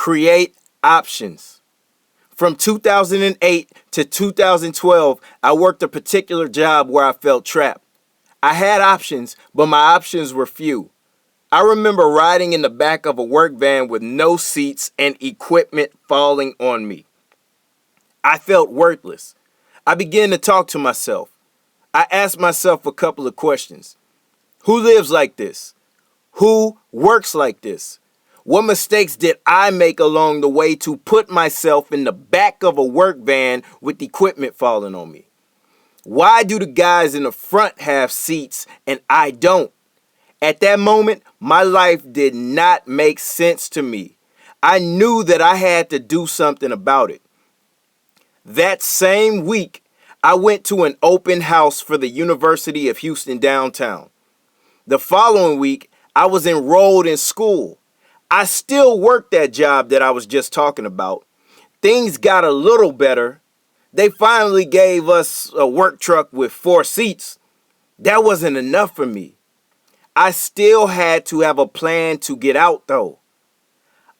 Create options. From 2008 to 2012, I worked a particular job where I felt trapped. I had options, but my options were few. I remember riding in the back of a work van with no seats and equipment falling on me. I felt worthless. I began to talk to myself. I asked myself a couple of questions. Who lives like this? Who works like this? What mistakes did I make along the way to put myself in the back of a work van with equipment falling on me? Why do the guys in the front have seats and I don't? At that moment, my life did not make sense to me. I knew that I had to do something about it. That same week, I went to an open house for the University of Houston downtown. The following week, I was enrolled in school. I still worked that job that I was just talking about. Things got a little better. They finally gave us a work truck with 4 seats. That wasn't enough for me. I still had to have a plan to get out though.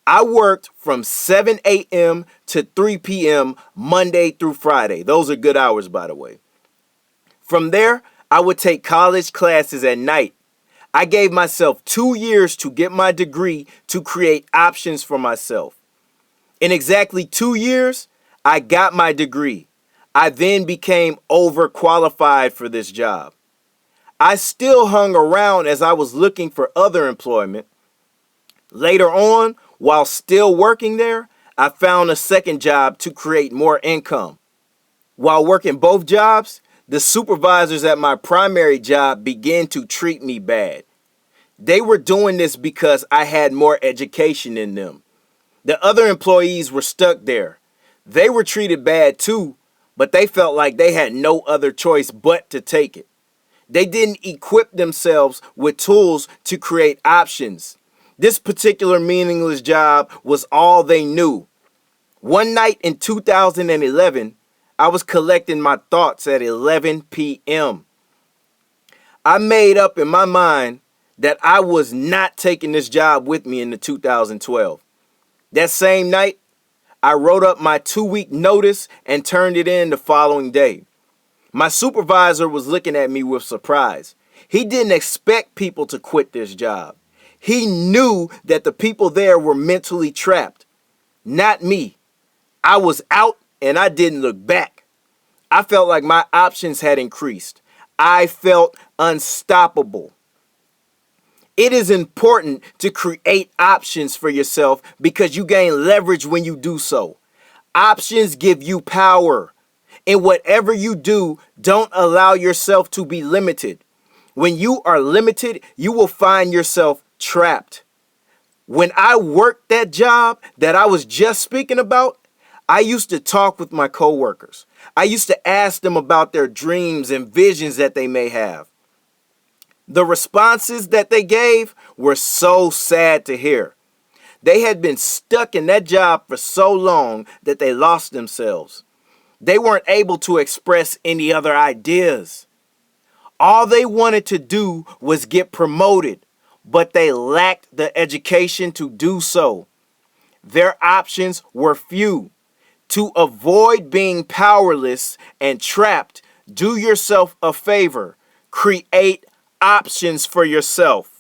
I worked from 7 a.m. to 3 p.m. Monday through Friday. Those are good hours, by the way. From there, I would take college classes at night. I gave myself 2 years to get my degree to create options for myself. In exactly 2 years, I got my degree. I then became overqualified for this job. I still hung around as I was looking for other employment. Later on, while still working there, I found a second job to create more income. While working both jobs, the supervisors at my primary job began to treat me bad. They were doing this because I had more education than them. The other employees were stuck there. They were treated bad too, but they felt like they had no other choice but to take it. They didn't equip themselves with tools to create options. This particular meaningless job was all they knew. One night in 2011, I was collecting my thoughts at 11 p.m. I made up in my mind that I was not taking this job with me into 2012. That same night, I wrote up my 2-week notice and turned it in the following day. My supervisor was looking at me with surprise. He didn't expect people to quit this job. He knew that the people there were mentally trapped. Not me. I was out and I didn't look back. I felt like my options had increased. I felt unstoppable. It is important to create options for yourself because you gain leverage when you do so. Options give you power. In whatever you do, don't allow yourself to be limited. When you are limited, you will find yourself trapped. When I worked that job that I was just speaking about, I used to talk with my coworkers. I used to ask them about their dreams and visions that they may have. The responses that they gave were so sad to hear. They had been stuck in that job for so long that they lost themselves. They weren't able to express any other ideas. All they wanted to do was get promoted, but they lacked the education to do so. Their options were few. To avoid being powerless and trapped, do yourself a favor. Create options for yourself.